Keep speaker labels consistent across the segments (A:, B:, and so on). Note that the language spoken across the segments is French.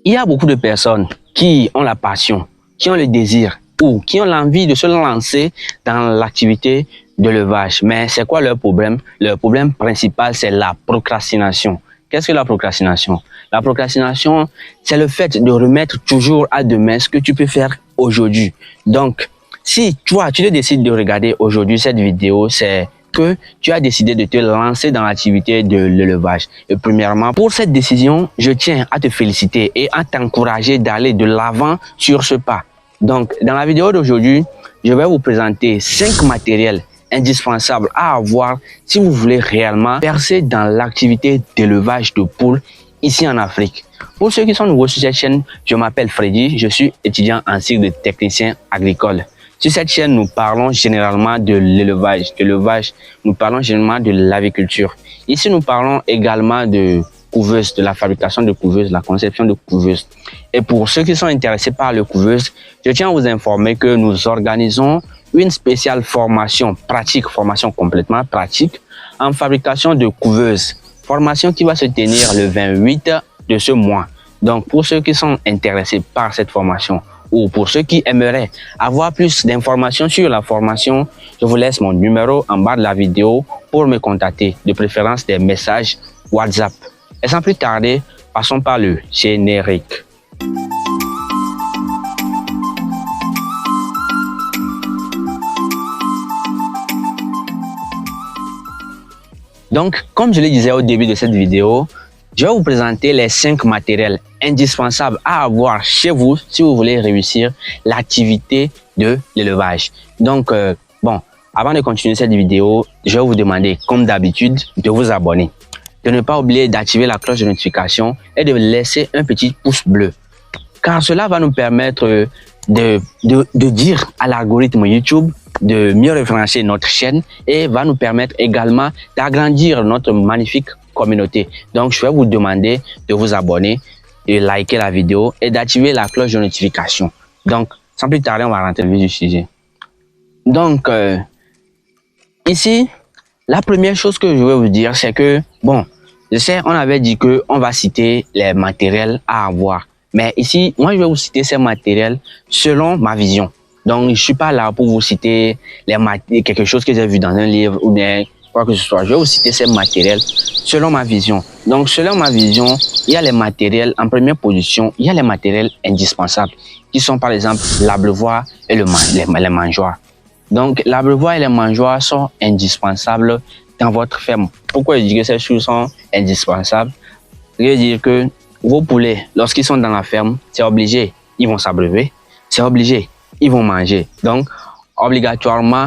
A: Il y a beaucoup de personnes qui ont la passion, qui ont le désir ou qui ont l'envie de se lancer dans l'activité de l'élevage. Mais c'est quoi leur problème? Leur problème principal, c'est la procrastination. Qu'est-ce que la procrastination? La procrastination, c'est le fait de remettre toujours à demain ce que tu peux faire aujourd'hui. Donc, si toi, tu décides de regarder aujourd'hui cette vidéo, c'est que tu as décidé de te lancer dans l'activité de l'élevage. Et premièrement, pour cette décision, je tiens à te féliciter et à t'encourager d'aller de l'avant sur ce pas. Donc, dans la vidéo d'aujourd'hui, je vais vous présenter 5 matériels indispensables à avoir si vous voulez réellement percer dans l'activité d'élevage de poules ici en Afrique. Pour ceux qui sont nouveaux sur cette chaîne, je m'appelle Freddy, je suis étudiant en cycle de technicien agricole. Sur cette chaîne, nous parlons généralement de l'élevage, nous parlons généralement de l'aviculture. Ici, nous parlons également de couveuses, de la fabrication de couveuses, la conception de couveuses. Et pour ceux qui sont intéressés par le couveuse, je tiens à vous informer que nous organisons une spéciale formation pratique, formation complètement pratique en fabrication de couveuses. Formation qui va se tenir le 28 de ce mois. Donc, pour ceux qui sont intéressés par cette formation, ou pour ceux qui aimeraient avoir plus d'informations sur la formation, je vous laisse mon numéro en bas de la vidéo pour me contacter, de préférence des messages WhatsApp. Et sans plus tarder, passons par le générique. Donc, comme je le disais au début de cette vidéo, je vais vous présenter les 5 matériels indispensables à avoir chez vous si vous voulez réussir l'activité de l'élevage. Donc, bon, avant de continuer cette vidéo, je vais vous demander, comme d'habitude, de vous abonner. De ne pas oublier d'activer la cloche de notification et de laisser un petit pouce bleu. Car cela va nous permettre de dire à l'algorithme YouTube de mieux référencer notre chaîne et va nous permettre également d'agrandir notre magnifique communauté. Donc, je vais vous demander de vous abonner, de liker la vidéo et d'activer la cloche de notification. Donc, sans plus tarder, on va rentrer dans le vif du sujet. Donc, ici, la première chose que je vais vous dire, c'est que, bon, je sais, on avait dit qu'on va citer les matériels à avoir. Mais ici, moi, je vais vous citer ces matériels selon ma vision. Donc, je ne suis pas là pour vous citer quelque chose que j'ai vu dans un livre ou bien quoi que ce soit. Je vais vous citer ces matériels selon ma vision. Donc, selon ma vision, il y a les matériels, en première position, il y a les matériels indispensables qui sont par exemple l'abreuvoir et les mangeoires. Donc, l'abreuvoir et les mangeoires sont indispensables dans votre ferme. Pourquoi je dis que ces choses sont indispensables? Je veux dire que vos poulets, lorsqu'ils sont dans la ferme, c'est obligé, ils vont s'abreuver, c'est obligé, ils vont manger. Donc, obligatoirement,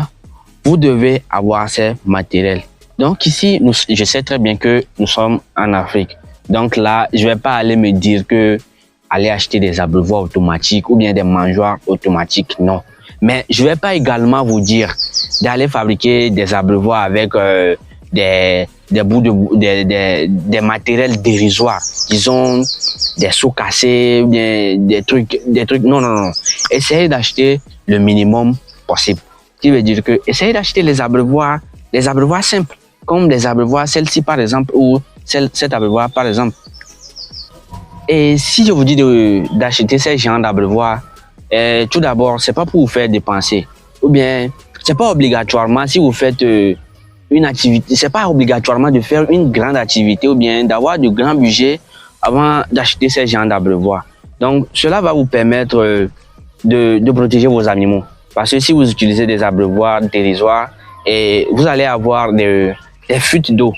A: vous devez avoir ces matériels. Donc ici, je sais très bien que nous sommes en Afrique. Donc là, je ne vais pas aller me dire que aller acheter des abreuvoirs automatiques ou bien des mangeoires automatiques, non. Mais je ne vais pas également vous dire d'aller fabriquer des abreuvoirs avec des matériels dérisoires. Disons, des seaux cassés, des trucs, non, non, non. Essayez d'acheter le minimum possible. Qui veut dire que essayez d'acheter les abreuvoirs simples, comme les abreuvoirs, celle-ci par exemple, ou cet abreuvoir par exemple. Et si je vous dis d'acheter ces genres d'abreuvoirs, tout d'abord, c'est pas pour vous faire dépenser, ou bien c'est pas obligatoirement si vous faites une activité, c'est pas obligatoirement de faire une grande activité ou bien d'avoir de grands budgets avant d'acheter ces genres d'abreuvoirs. Donc, cela va vous permettre de protéger vos animaux. Parce que si vous utilisez des abreuvoirs dérisoires, et vous allez avoir des fuites d'eau.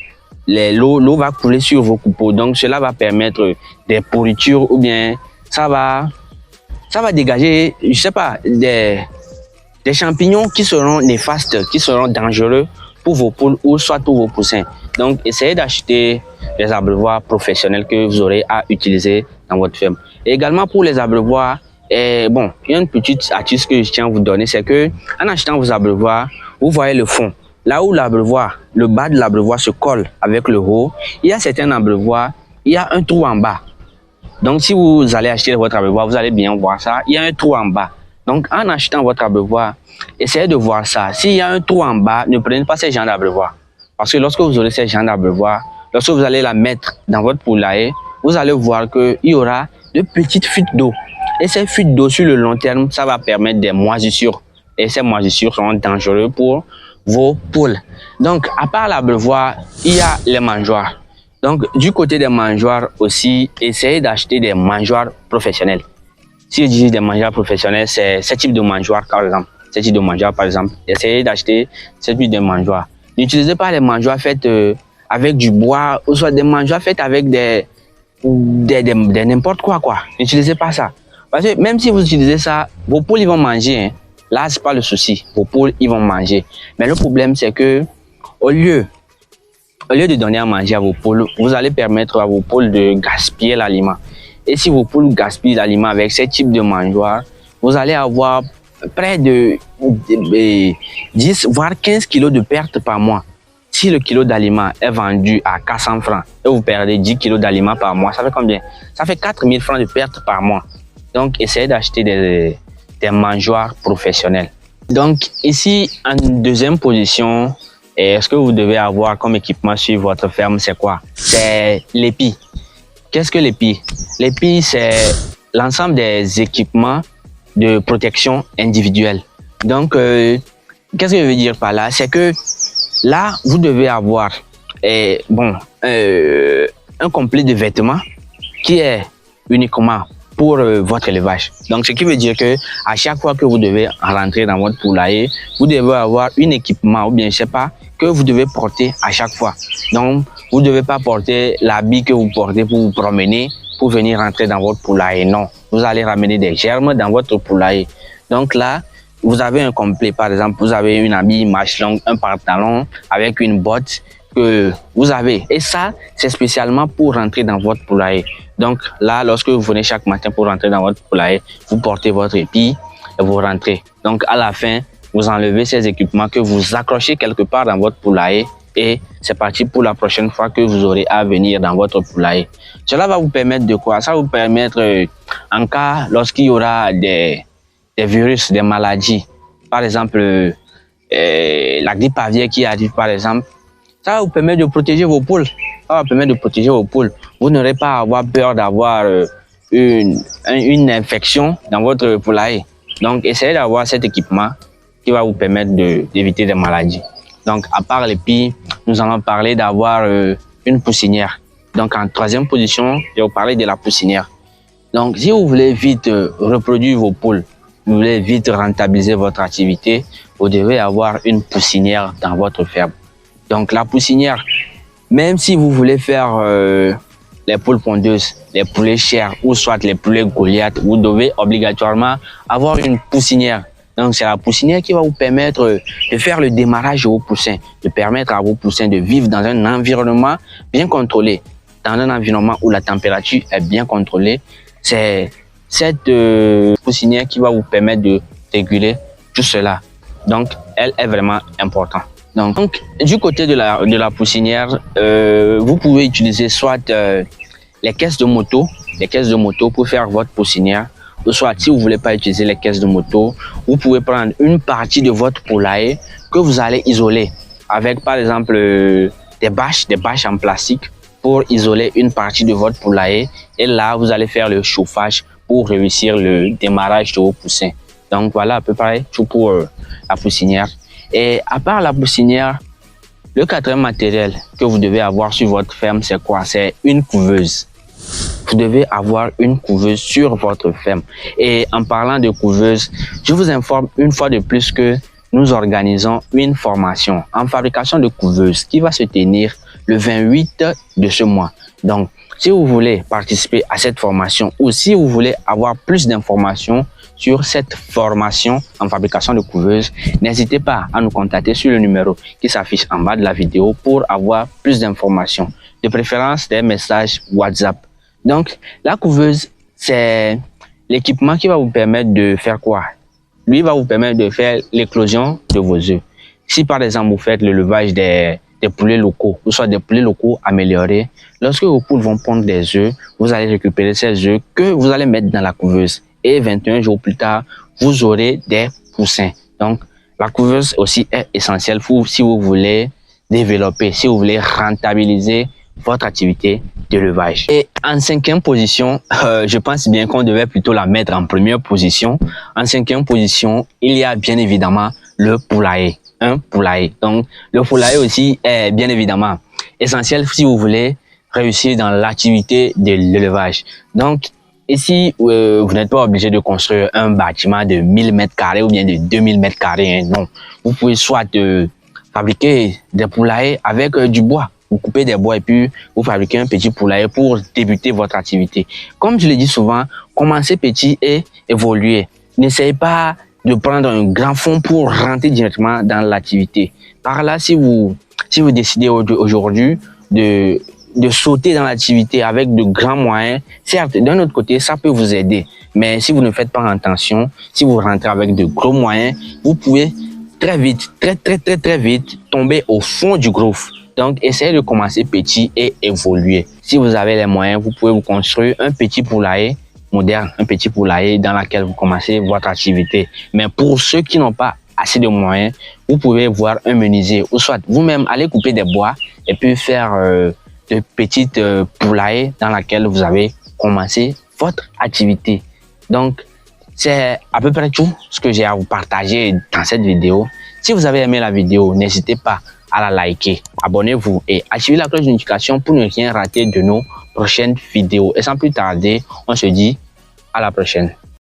A: L'eau va couler sur vos coupeaux. Donc, cela va permettre des pourritures ou bien ça va dégager, je sais pas, des champignons qui seront néfastes, qui seront dangereux pour vos poules ou soit pour vos poussins. Donc, essayez d'acheter des abreuvoirs professionnels que vous aurez à utiliser dans votre ferme. Et également pour les abreuvoirs, bon, il y a une petite astuce que je tiens à vous donner, c'est que en achetant vos abreuvoirs, vous voyez le fond. Là où l'abreuvoir, le bas de l'abreuvoir se colle avec le haut, il y a certains abreuvoirs, il y a un trou en bas. Donc, si vous allez acheter votre abreuvoir, vous allez bien voir ça, il y a un trou en bas. Donc, en achetant votre abreuvoir, essayez de voir ça. S'il y a un trou en bas, ne prenez pas ces genres d'abreuvoir. Parce que lorsque vous aurez ces genres d'abreuvoir, lorsque vous allez la mettre dans votre poulailler, vous allez voir qu'il y aura de petites fuites d'eau. Et ces fuites d'eau sur le long terme, ça va permettre des moisissures. Et ces moisissures sont dangereuses pour vos poules. Donc, à part l'abreuvoir, il y a les mangeoires. Donc, du côté des mangeoires aussi, essayez d'acheter des mangeoires professionnels. Si je dis des mangeoires professionnels, c'est ce type de mangeoire, par exemple. Ce type de mangeoire, par exemple. Essayez d'acheter ce type de mangeoire. N'utilisez pas les mangeoires faites avec du bois, ou soit des mangeoires faites avec des n'importe quoi. N'utilisez pas ça. Parce que même si vous utilisez ça, vos poules ils vont manger. Hein. Là, c'est pas le souci. Vos poules ils vont manger. Mais le problème, c'est que au lieu de donner à manger à vos poules, vous allez permettre à vos poules de gaspiller l'aliment. Et si vos poules gaspillent l'aliment avec ce type de mangeoire, vous allez avoir près de 10 voire 15 kilos de pertes par mois. Si le kilo d'aliment est vendu à 400 francs et vous perdez 10 kilos d'aliments par mois, ça fait combien? Ça fait 4000 francs de pertes par mois. Donc, essayez d'acheter des mangeoires professionnels. Donc, ici, en deuxième position, ce que vous devez avoir comme équipement sur votre ferme, c'est quoi? C'est l'épi. Qu'est-ce que l'épi? L'épi, c'est l'ensemble des équipements de protection individuelle. Donc, qu'est-ce que je veux dire par là? C'est que là, vous devez avoir un complet de vêtements qui est uniquement pour votre élevage. Donc, ce qui veut dire que à chaque fois que vous devez rentrer dans votre poulailler, vous devez avoir un équipement ou bien, je sais pas, que vous devez porter à chaque fois. Donc, vous ne devez pas porter l'habit que vous portez pour vous promener, pour venir rentrer dans votre poulailler. Non, vous allez ramener des germes dans votre poulailler. Donc là, vous avez un complet. Par exemple, vous avez une habit manche longue, un pantalon avec une botte que vous avez. Et ça, c'est spécialement pour rentrer dans votre poulailler. Donc là, lorsque vous venez chaque matin pour rentrer dans votre poulailler, vous portez votre épi et vous rentrez. Donc à la fin, vous enlevez ces équipements que vous accrochez quelque part dans votre poulailler et c'est parti pour la prochaine fois que vous aurez à venir dans votre poulailler. Cela va vous permettre de quoi? Ça va vous permettre, en cas, lorsqu'il y aura des virus, des maladies, par exemple, la grippe aviaire qui arrive, par exemple, ça va vous permettre de protéger vos poules. Ça va vous permettre de protéger vos poules. Vous n'aurez pas à avoir peur d'avoir une infection dans votre poulailler. Donc, essayez d'avoir cet équipement qui va vous permettre d'éviter des maladies. Donc, à part l'épi, nous allons parler d'avoir une poussinière. Donc, en troisième position, je vais vous parler de la poussinière. Donc, si vous voulez vite reproduire vos poules, vous voulez vite rentabiliser votre activité, vous devez avoir une poussinière dans votre ferme. Donc, la poussinière, même si vous voulez faire les poules pondeuses, les poulets chers ou soit les poulets Goliath, vous devez obligatoirement avoir une poussinière. Donc, c'est la poussinière qui va vous permettre de faire le démarrage de vos poussins, de permettre à vos poussins de vivre dans un environnement bien contrôlé, dans un environnement où la température est bien contrôlée. C'est cette poussinière qui va vous permettre de réguler tout cela. Donc, elle est vraiment importante. Donc du côté de la poussinière, vous pouvez utiliser soit les caisses de moto pour faire votre poussinière, ou soit si vous voulez pas utiliser les caisses de moto, vous pouvez prendre une partie de votre poulailler que vous allez isoler avec par exemple des bâches en plastique pour isoler une partie de votre poulailler et là vous allez faire le chauffage pour réussir le démarrage de vos poussins. Donc voilà à peu près tout pour la poussinière. Et à part la poussinière, le quatrième matériel que vous devez avoir sur votre ferme, c'est quoi? C'est une couveuse. Vous devez avoir une couveuse sur votre ferme. Et en parlant de couveuse, je vous informe une fois de plus que nous organisons une formation en fabrication de couveuses qui va se tenir le 28 de ce mois. Donc, si vous voulez participer à cette formation ou si vous voulez avoir plus d'informations sur cette formation en fabrication de couveuses, n'hésitez pas à nous contacter sur le numéro qui s'affiche en bas de la vidéo pour avoir plus d'informations, de préférence des messages WhatsApp. Donc, la couveuse, c'est l'équipement qui va vous permettre de faire quoi? Lui va vous permettre de faire l'éclosion de vos œufs. Si par exemple vous faites l'élevage des poulets locaux, ou soit des poulets locaux améliorés, lorsque vos poules vont pondre des œufs, vous allez récupérer ces œufs que vous allez mettre dans la couveuse. Et 21 jours plus tard, vous aurez des poussins. Donc, la couveuse aussi est essentielle si vous voulez développer, si vous voulez rentabiliser votre activité d'élevage. Et en cinquième position, je pense bien qu'on devait plutôt la mettre en première position. En cinquième position, il y a bien évidemment le poulailler. Un poulailler. Donc, le poulailler aussi est bien évidemment essentiel si vous voulez réussir dans l'activité de l'élevage. Donc, ici, vous n'êtes pas obligé de construire un bâtiment de 1000 mètres carrés ou bien de 2000 mètres carrés. Hein, non. Vous pouvez soit fabriquer des poulaillers avec du bois. Vous coupez des bois et puis vous fabriquez un petit poulailler pour débuter votre activité. Comme je le dis souvent, commencez petit et évoluez. N'essayez pas de prendre un grand fonds pour rentrer directement dans l'activité. Par là, si vous décidez aujourd'hui de sauter dans l'activité avec de grands moyens, certes, d'un autre côté, ça peut vous aider. Mais si vous ne faites pas attention, si vous rentrez avec de gros moyens, vous pouvez très vite, très vite tomber au fond du gouffre. Donc, essayez de commencer petit et évoluer. Si vous avez les moyens, vous pouvez vous construire un petit poulailler moderne, un petit poulailler dans lequel vous commencez votre activité. Mais pour ceux qui n'ont pas assez de moyens, vous pouvez voir un menuisier ou soit vous-même aller couper des bois et puis faire de petites poulaillers dans lesquels vous avez commencé votre activité. Donc, c'est à peu près tout ce que j'ai à vous partager dans cette vidéo. Si vous avez aimé la vidéo, n'hésitez pas à la liker, abonnez-vous et activez la cloche de notification pour ne rien rater de nos prochaines vidéos. Et sans plus tarder, on se dit à la prochaine.